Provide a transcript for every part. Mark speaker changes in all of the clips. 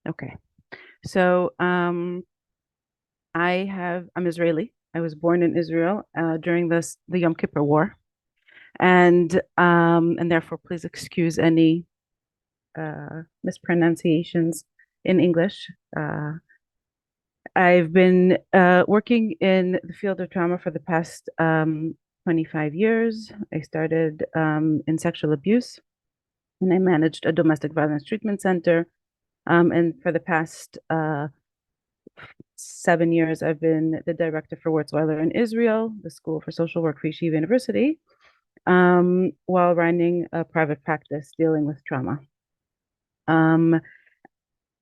Speaker 1: Okay. So I'm Israeli. I was born in Israel during the Yom Kippur War, and therefore please excuse any mispronunciations in English. I've been working in the field of trauma for the past 25 years. I started in sexual abuse, and I managed a domestic violence treatment center. And for the past 7 years, I've been the director for Wurzweiler in Israel, the School for Social Work for Yeshiva University, while running a private practice dealing with trauma. Um,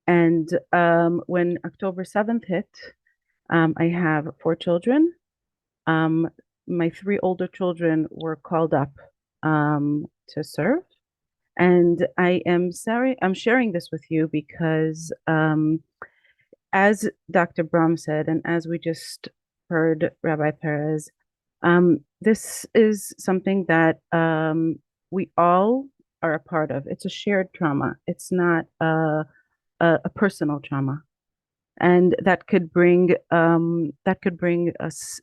Speaker 1: and when October 7th hit, I have four children. Um, my three older children were called up to serve. And I am sorry, I'm sharing this with you because as Dr. Brahm said, and as we just heard Rabbi Perez, this is something that we all are a part of. It's a shared trauma. It's not a personal trauma, and that could bring us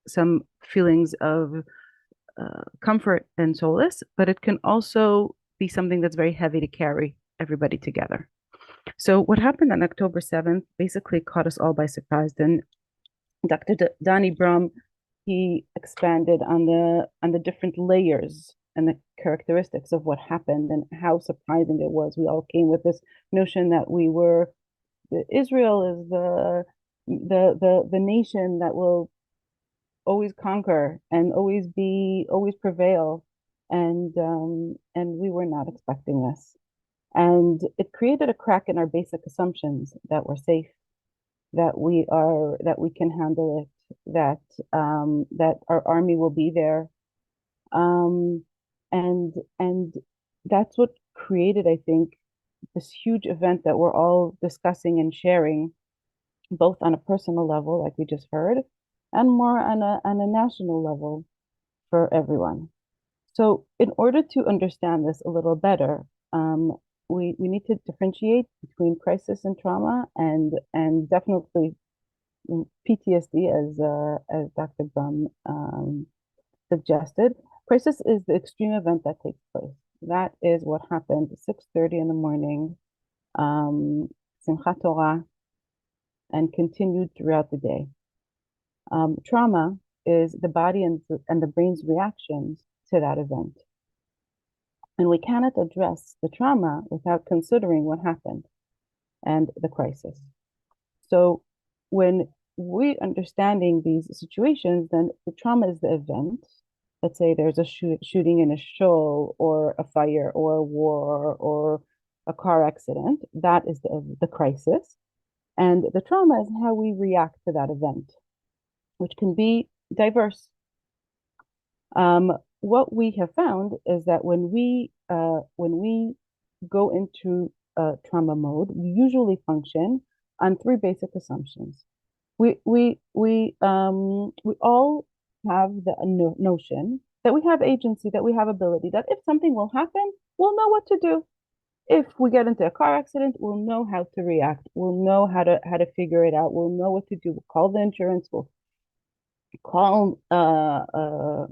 Speaker 1: some feelings of comfort and solace, but it can also be something that's very heavy to carry everybody together. So what happened on October 7th basically caught us all by surprise. And Dr. Donnie Brum, he expanded on the different layers and the characteristics of what happened and how surprising it was. We all came with this notion that Israel is the nation that will always conquer and always prevail, and we were not expecting this. And it created a crack in our basic assumptions that we're safe, that we can handle it, that our army will be there. Um, and that's what created, I think, this huge event that we're all discussing and sharing, both on a personal level, like we just heard, and more on a national level for everyone. So, in order to understand this a little better, we need to differentiate between crisis and trauma, and definitely PTSD, as Dr. Brum suggested. Crisis is the extreme event that takes place. That is what happened at 6:30 in the morning, Simchat Torah, and continued throughout the day. Trauma is the body and the brain's reactions to that event. And we cannot address the trauma without considering what happened and the crisis. So when we understanding these situations, then the trauma is the event. Let's say there's a shooting in a show, or a fire, or a war, or a car accident. That is the crisis. And the trauma is how we react to that event, which can be diverse. What we have found is that when we go into trauma mode, we usually function on three basic assumptions. We all have the notion that we have agency, that we have ability, that if something will happen, we'll know what to do. If we get into a car accident, we'll know how to react. We'll know how to figure it out. We'll know what to do. We'll call the insurance. We'll call MADA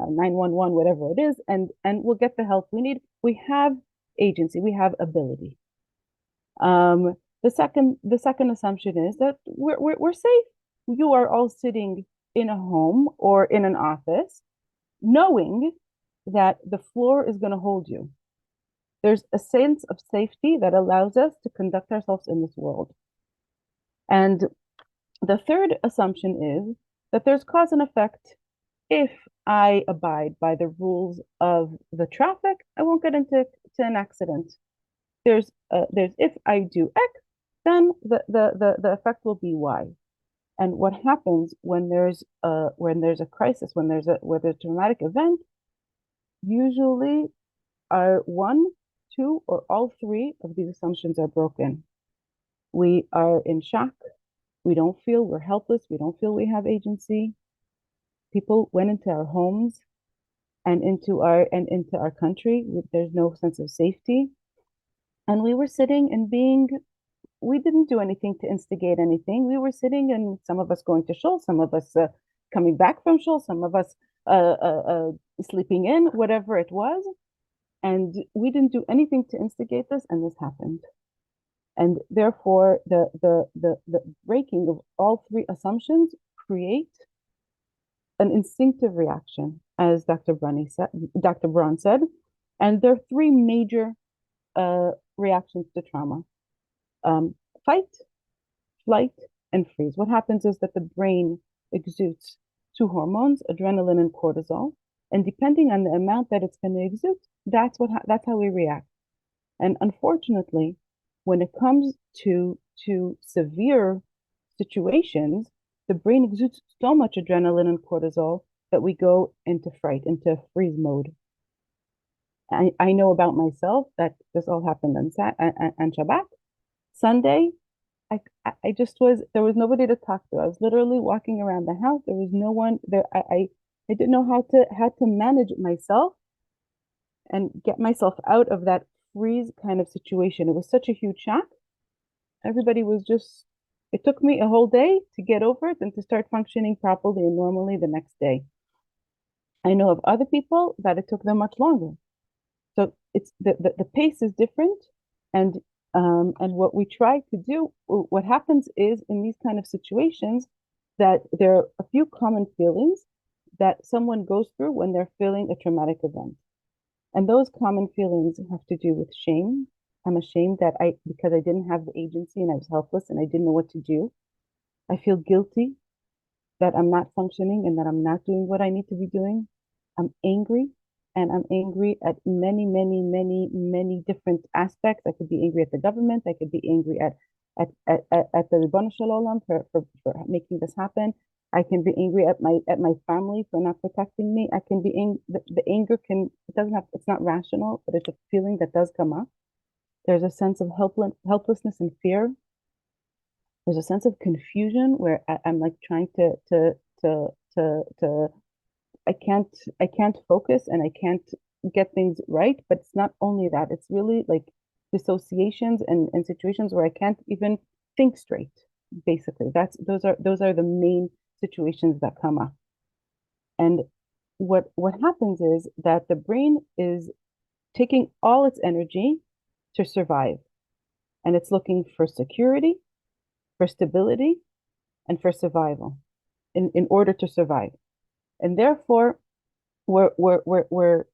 Speaker 1: 911, whatever it is, and we'll get the help we need. We have agency. We have ability. The second assumption is that we're safe. You are all sitting in a home or in an office, knowing that the floor is going to hold you. There's a sense of safety that allows us to conduct ourselves in this world. And the third assumption is that there's cause and effect. If I abide by the rules of the traffic, I won't get into an accident. There's if I do X, then the effect will be Y. And what happens when there's a crisis, when there's a traumatic event, usually are one, two, or all three of these assumptions are broken. We are in shock. We don't feel we're helpless. We don't feel we have agency. People went into our homes and into our country. There's no sense of safety. And we were sitting and we didn't do anything to instigate anything. We were sitting and some of us going to shul, some of us coming back from shul, some of us sleeping in, whatever it was. And we didn't do anything to instigate this, and this happened. And therefore, the breaking of all three assumptions create an instinctive reaction, as Dr. Braun said. And there are three major reactions to trauma: um, fight, flight, and freeze. What happens is that the brain exudes two hormones, adrenaline and cortisol, and depending on the amount that it's going to exude, that's how we react. And unfortunately, when it comes to severe situations, the brain exudes so much adrenaline and cortisol that we go into fright, into freeze mode. I know about myself that this all happened on Shabbat. Sunday, I just there was nobody to talk to. I was literally walking around the house. There was no one there. I didn't know how to manage myself and get myself out of that freeze kind of situation. It was such a huge shock. Everybody was just, it took me a whole day to get over it and to start functioning properly and normally the next day. I know of other people that it took them much longer. So it's the pace is different, and what we try to do, what happens is in these kind of situations that there are a few common feelings that someone goes through when they're feeling a traumatic event. And those common feelings have to do with shame. I'm ashamed that because I didn't have the agency and I was helpless and I didn't know what to do. I feel guilty that I'm not functioning and that I'm not doing what I need to be doing. I'm angry, and I'm angry at many, many, many, many different aspects. I could be angry at the government. I could be angry at the Ribbon Shalom for making this happen. I can be angry at my family for not protecting me. I can be the anger it doesn't have, it's not rational, but it's a feeling that does come up. There's a sense of helplessness and fear. There's a sense of confusion where I'm like trying to I can't focus and I can't get things right. But it's not only that, it's really like dissociations and situations where I can't even think straight. Basically, those are the main situations that come up. And what happens is that the brain is taking all its energy to survive, and it's looking for security, for stability, and for survival in order to survive. And therefore, we're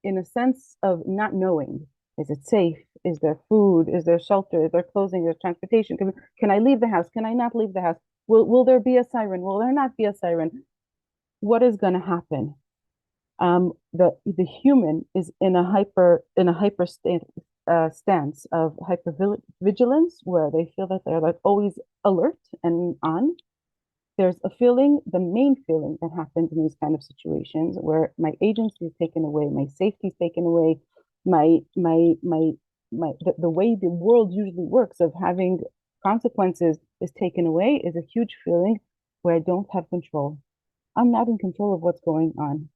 Speaker 1: in a sense of not knowing. Is it safe? Is there food? Is there shelter? Is there clothing? Is there transportation? Can I leave the house? Can I not leave the house? Will there be a siren? Will there not be a siren? What is going to happen? The human is in a hyper stance of hyper vigilance, where they feel that they're like always alert and on. There's a feeling, the main feeling that happens in these kind of situations where my agency is taken away, my safety is taken away, the way the world usually works of having consequences is taken away, is a huge feeling where I don't have control. I'm not in control of what's going on.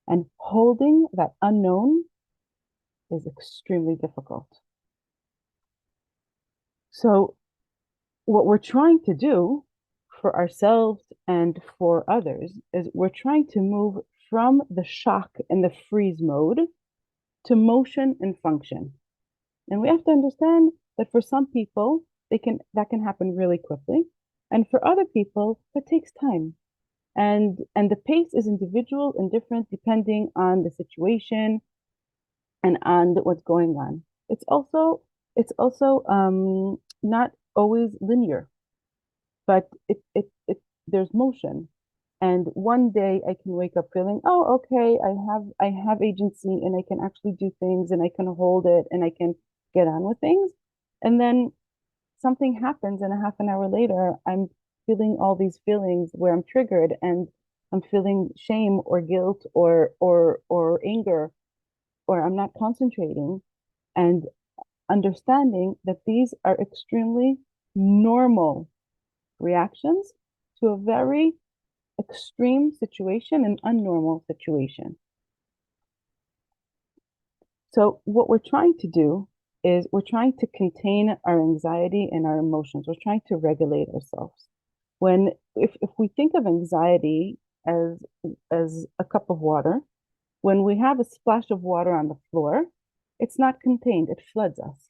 Speaker 1: And holding that unknown is extremely difficult. So what we're trying to do for ourselves and for others is we're trying to move from the shock and the freeze mode to motion and function. And we have to understand that for some people, that can happen really quickly. And for other people, it takes time. And the pace is individual and different depending on the situation and on what's going on. It's also not always linear, but there's motion. And one day I can wake up feeling, oh, okay, I have agency and I can actually do things and I can hold it and I can get on with things. And then something happens and a half an hour later, I'm feeling all these feelings where I'm triggered and I'm feeling shame or guilt or anger, or I'm not concentrating, and understanding that these are extremely normal reactions to a very extreme situation, an unnormal situation. So what we're trying to do is we're trying to contain our anxiety and our emotions. We're trying to regulate ourselves. When if we think of anxiety as as a cup of water, when we have a splash of water on the floor, it's not contained, it floods us.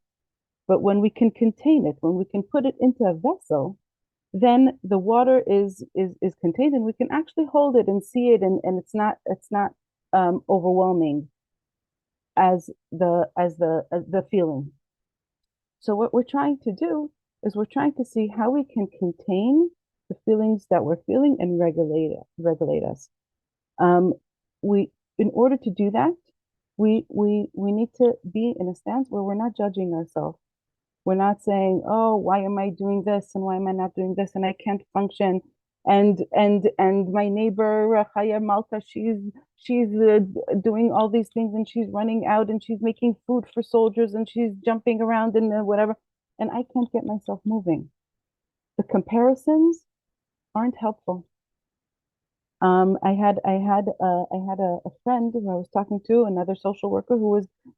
Speaker 1: But when we can contain it, when we can put it into a vessel, then the water is contained and we can actually hold it and see it, and it's not overwhelming as the feeling. So what we're trying to do is we're trying to see how we can contain the feelings that we're feeling and regulate us. Um, we In order to do that, we need to be in a stance where we're not judging ourselves. We're not saying, "Oh, why am I doing this and why am I not doing this and I can't function." And my neighbor Chaya Malka, she's doing all these things and she's running out and she's making food for soldiers and she's jumping around and whatever, and I can't get myself moving. The comparisons aren't helpful. I had a friend who I was talking to, another social worker who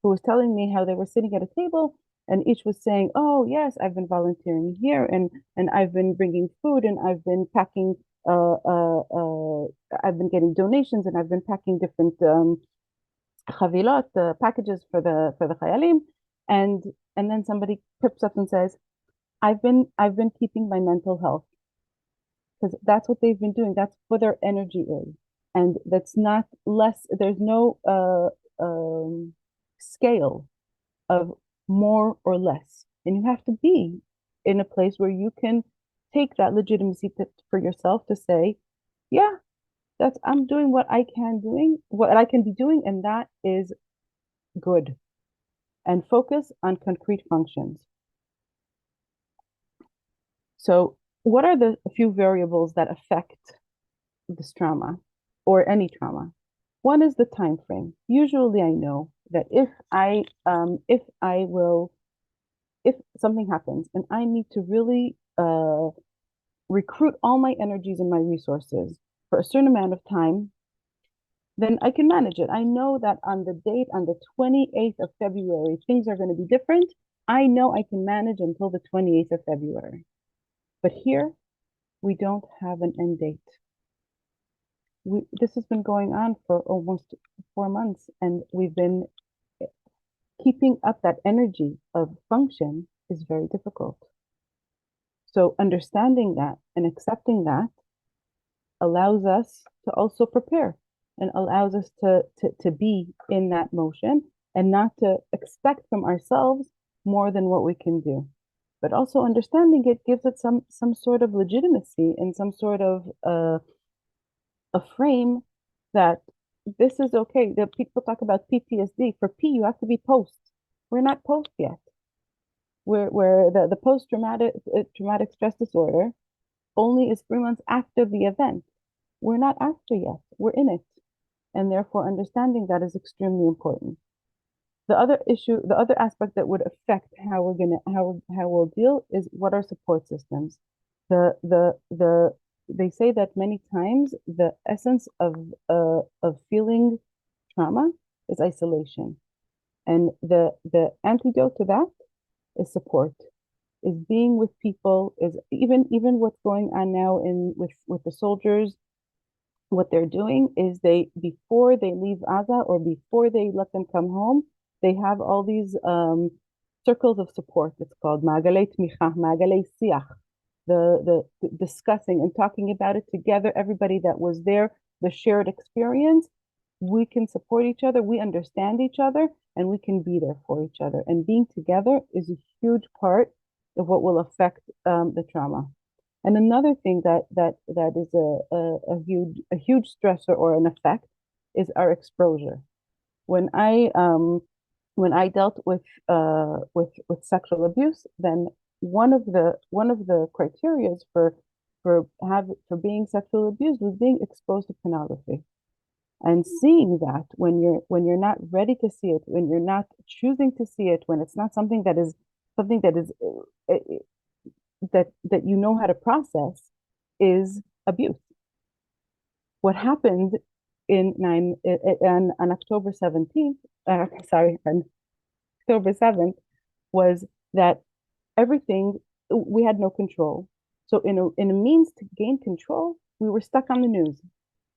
Speaker 1: was telling me how they were sitting at a table and each was saying, "Oh yes, I've been volunteering here and I've been bringing food and I've been packing uh uh uh I've been getting donations and I've been packing different chavilot packages for the chayalim," and and then somebody pips up and says, "I've been keeping my mental health." Because that's what they've been doing. That's what their energy is. And that's not less, there's no scale of more or less. And you have to be in a place where you can take that legitimacy for yourself to say, yeah, that's I'm doing what I can be doing, and that is good. And focus on concrete functions. So, what are the few variables that affect this trauma or any trauma? One is the time frame. Usually I know that if something happens and I need to really recruit all my energies and my resources for a certain amount of time, then I can manage it. I know that on the date, on the 28th of February, things are going to be different. I know I can manage until the 28th of February. But here, we don't have an end date. This has been going on for almost 4 months, and we've been keeping up that energy of function is very difficult. So understanding that and accepting that allows us to also prepare and allows us to be in that motion and not to expect from ourselves more than what we can do. But also understanding it gives it some sort of legitimacy and some sort of a frame that this is okay. The people talk about PTSD. For P, you have to be post. We're not post yet. Where the post traumatic stress disorder only is 3 months after the event. We're not after yet. We're in it, and therefore understanding that is extremely important. The other aspect that would affect how we're gonna how we'll deal is what are support systems. They say that many times the essence of feeling trauma is isolation, and the antidote to that is support, is being with people, is even what's going on now in with the soldiers. What they're doing is they before they leave Gaza or before they let them come home, they have all these circles of support. It's called magalei tmicha, magalei siach, the discussing and talking about it together. Everybody that was there, the shared experience, we can support each other, we understand each other, and we can be there for each other. And being together is a huge part of what will affect the trauma. And another thing that is a huge stressor or an effect is our exposure. When I dealt with sexual abuse, then one of the criterias for being sexually abused was being exposed to pornography. And seeing that when you're not ready to see it, when you're not choosing to see it, when it's not something that is that you know how to process, is abuse. What happened on October 17th, sorry, on October 7th, was that everything, we had no control. So in a means to gain control, we were stuck on the news.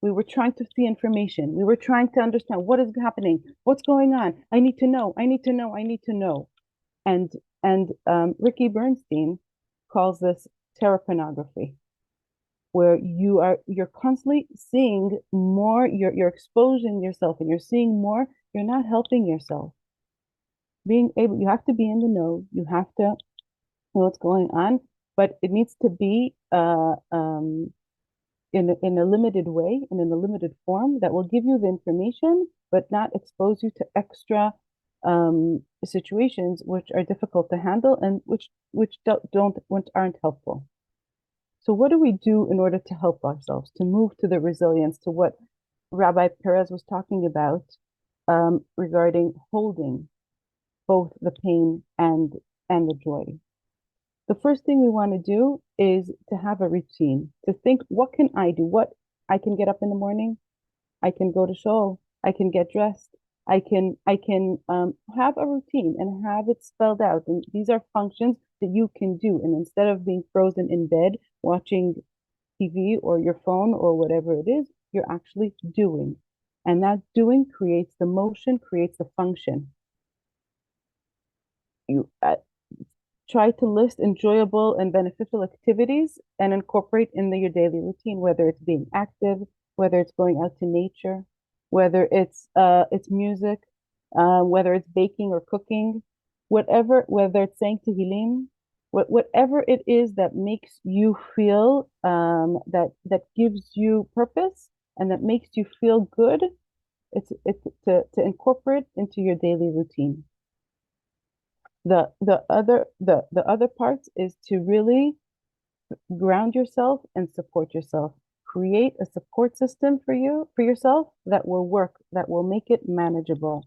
Speaker 1: We were trying to see information. We were trying to understand what is happening, what's going on. I need to know. I need to know. I need to know. And Ricky Bernstein calls this terrapornography, where you're constantly seeing more. You're exposing yourself, and you're seeing more. You're not helping yourself. You have to be in the know. You have to know what's going on, but it needs to be in a limited way and in a limited form that will give you the information, but not expose you to extra situations which are difficult to handle and which aren't helpful. So what do we do in order to help ourselves, to move to the resilience, to what Rabbi Perez was talking about regarding holding both the pain and the joy? The first thing we want to do is to have a routine, to think, what can I do? What I can get up in the morning, I can go to shul, I can get dressed, I can have a routine and have it spelled out. And these are functions that you can do. And instead of being frozen in bed watching TV or your phone or whatever it is, you're actually doing. And that doing creates the motion, creates the function. You try to list enjoyable and beneficial activities and incorporate in your daily routine, whether it's being active, whether it's going out to nature, whether it's music, whether it's baking or cooking, whether it's saying tehillim, whatever it is that makes you feel that gives you purpose and that makes you feel good, it's to incorporate into your daily routine. The other parts is to really ground yourself and support yourself. Create a support system for yourself that will work, that will make it manageable.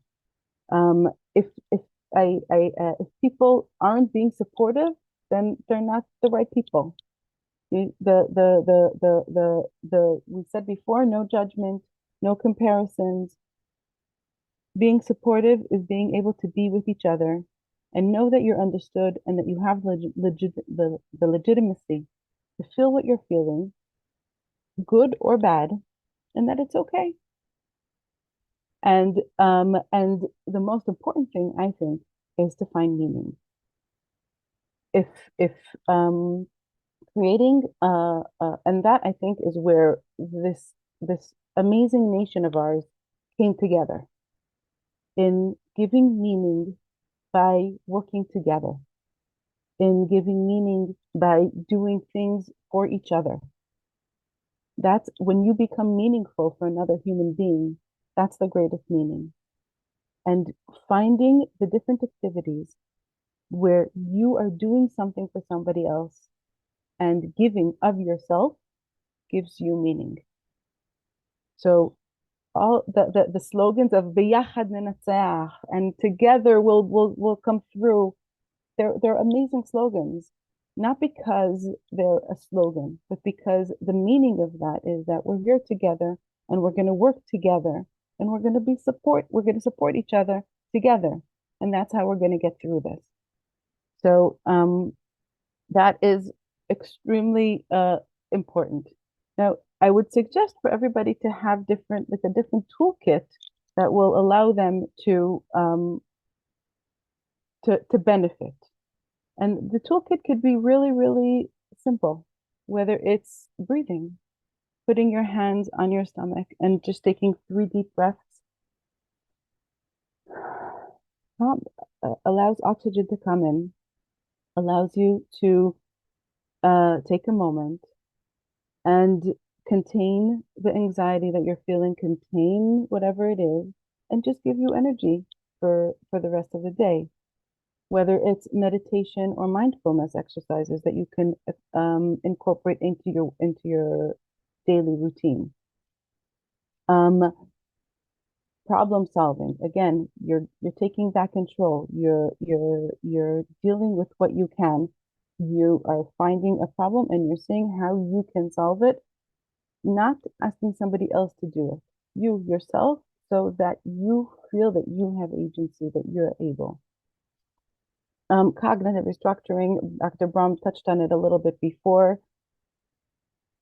Speaker 1: If people aren't being supportive, then they're not the right people. We said before, no judgment, no comparisons. Being supportive is being able to be with each other and know that you're understood and that you have the legitimacy to feel what you're feeling, good or bad, and that it's okay. And the most important thing, I think, is to find meaning. If if creating and that, I think, is where this amazing nation of ours came together in giving meaning by working together, in giving meaning by doing things for each other. That's when you become meaningful for another human being, that's the greatest meaning. And finding the different activities where you are doing something for somebody else and giving of yourself gives you meaning. So all the slogans of Biyachad Nenatzach and together we'll come through. They're amazing slogans, not because they're a slogan, but because the meaning of that is that we're here together and we're going to work together and we're going to support each other together. And that's how we're going to get through this. So that is extremely important. Now, I would suggest for everybody to have a different toolkit that will allow them to benefit. And the toolkit could be really, really simple, whether it's breathing, putting your hands on your stomach and just taking 3 deep breaths. Allows oxygen to come in, allows you to take a moment and contain the anxiety that you're feeling, contain whatever it is, and just give you energy for the rest of the day. Whether it's meditation or mindfulness exercises that you can incorporate into your daily routine. Problem solving. Again, you're taking back control. You're dealing with what you can. You are finding a problem and you're seeing how you can solve it, not asking somebody else to do it. You yourself, so that you feel that you have agency, that you're able. Cognitive restructuring, Dr. Brom touched on it a little bit before.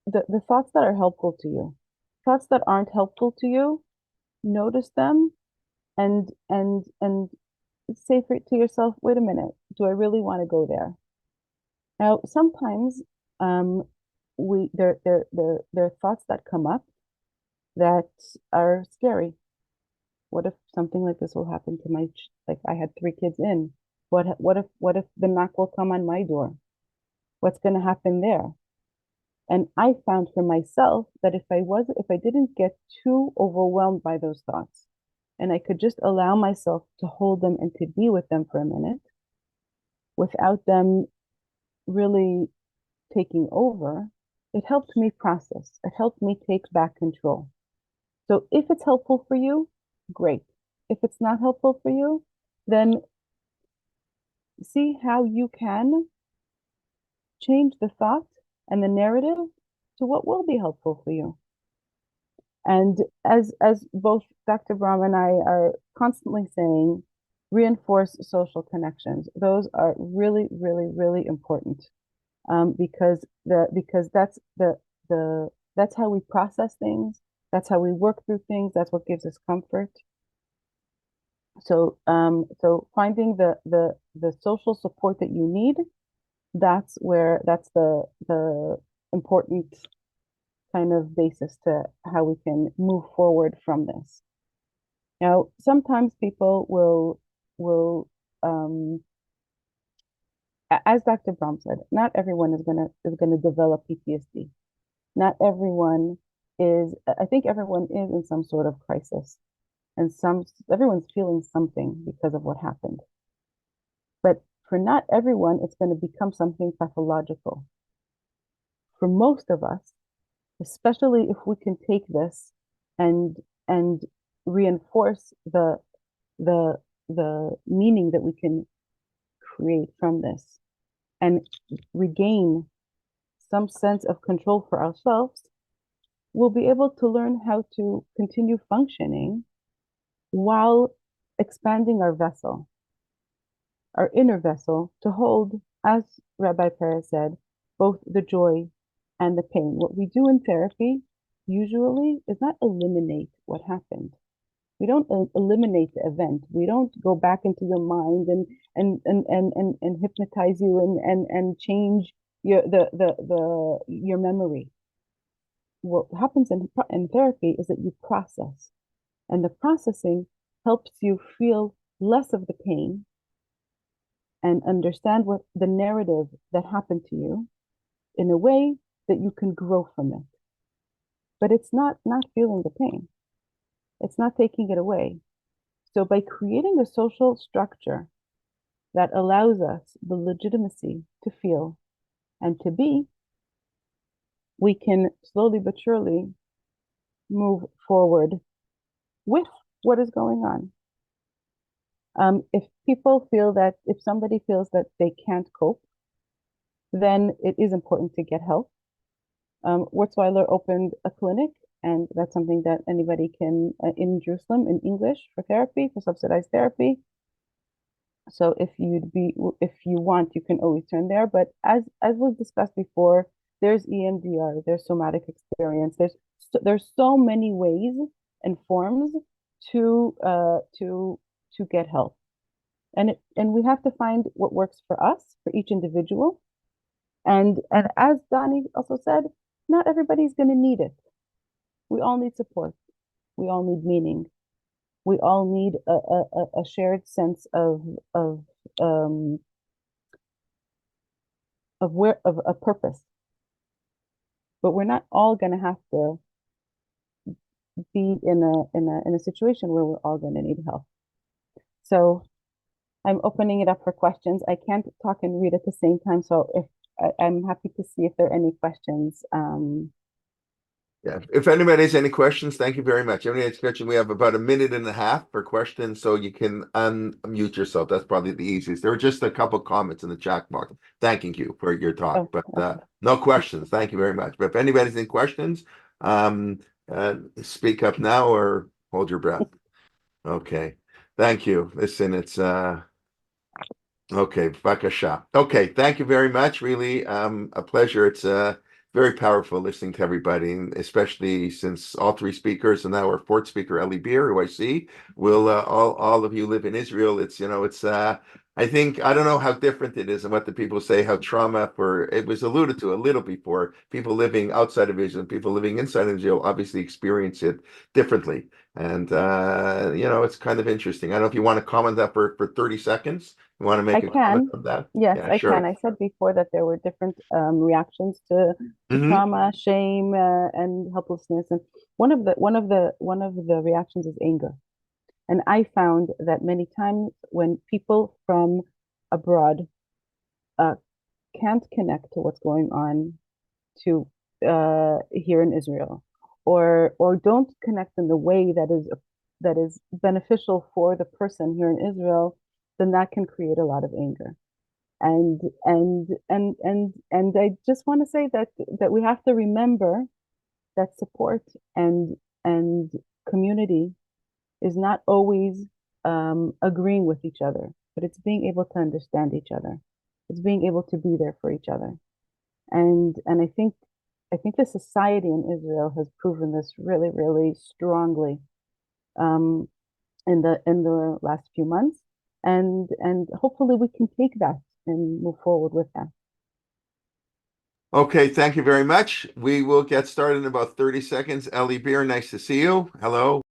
Speaker 1: The thoughts that are helpful to you, thoughts that aren't helpful to you, notice them and say to yourself, wait a minute, do I really want to go there? Now, sometimes um, there are thoughts that come up that are scary. What if something like this will happen to like I had 3 kids in? What if the knock will come on my door? What's going to happen there? And I found for myself that if I didn't get too overwhelmed by those thoughts, and I could just allow myself to hold them and to be with them for a minute without them really taking over, it helped me process. It helped me take back control. So if it's helpful for you, great. If it's not helpful for you, then see how you can change the thought and the narrative to what will be helpful for you. And as both Dr. Brahm and I are constantly saying, reinforce social connections. Those are really, really, really important because that's how we process things. That's how we work through things. That's what gives us comfort. So finding the social support that you need, that's the important kind of basis to how we can move forward from this. Now, sometimes people will as Dr. Brom said, not everyone is gonna develop PTSD. Not everyone is, I think everyone is in some sort of crisis, and everyone's feeling something because of what happened. But for not everyone, it's going to become something pathological. For most of us, especially if we can take this and reinforce the meaning that we can create from this and regain some sense of control for ourselves, we'll be able to learn how to continue functioning while expanding our vessel, our inner vessel, to hold, as Rabbi Perez said, both the joy and the pain. What we do in therapy usually is not eliminate what happened. We don't eliminate the event. We don't go back into your mind and hypnotize you and change your memory. What happens in therapy is that you process, and the processing helps you feel less of the pain and understand what the narrative that happened to you in a way that you can grow from it. But it's not feeling the pain. It's not taking it away. So by creating a social structure that allows us the legitimacy to feel and to be, we can slowly but surely move forward with what is going on. If somebody feels that they can't cope, then it is important to get help. Wurzweiler opened a clinic, and that's something that anybody can in Jerusalem in English for therapy, for subsidized therapy. So if you want, you can always turn there. But as was discussed before, there's EMDR, there's somatic experience, there's so many ways and forms to get help, and we have to find what works for us, for each individual. And as Donnie also said, not everybody's going to need it. We all need support. We all need meaning. We all need a shared sense um of a purpose. But we're not all going to have to be in a situation where we're all going to need help. So I'm opening it up for questions. I can't talk and read at the same time, so if I'm happy to see if there are any questions.
Speaker 2: Yeah, if anybody has any questions, thank you very much. Everybody has questions. We have about a minute and a half for questions, so you can unmute yourself. That's probably the easiest. There were just a couple comments in the chat box thanking you for your talk,
Speaker 1: Oh,
Speaker 2: but
Speaker 1: okay.
Speaker 2: no questions. Thank you very much. But if anybody has any questions, speak up now or hold your breath. Okay. Thank you. Listen, it's Okay, Bakasha. Okay, thank you very much. Really, a pleasure. It's very powerful listening to everybody, and especially since all three speakers and now our fourth speaker, Ellie Beer, who I see, will all of you live in Israel. It's it's I think I don't know how different it is and what the people say, how trauma for it was alluded to a little before. People living outside of Israel, people living inside of Israel obviously experience it differently. And it's kind of interesting. I don't know if you want to comment that for 30 seconds. You want to
Speaker 1: I
Speaker 2: make a comment
Speaker 1: can.
Speaker 2: on that?
Speaker 1: Yes,
Speaker 2: Yeah,
Speaker 1: I can.
Speaker 2: sure.
Speaker 1: I said before that there were different reactions to
Speaker 2: Hmm.
Speaker 1: trauma, shame, and helplessness. And one of the reactions is anger. And I found that many times when people from abroad uh, can't connect to what's going on to here in Israel, or don't connect in the way that is beneficial for the person here in Israel, then that can create a lot of anger. And I just want to say that we have to remember that support and community is not always agreeing with each other, but it's being able to understand each other. It's being able to be there for each other. And I think the society in Israel has proven this really, really strongly um, in the last few months. And hopefully we can take that and move forward with that.
Speaker 2: Okay, thank you very much. We will get started in about 30 seconds. Ellie Beer, nice to see you. Hello.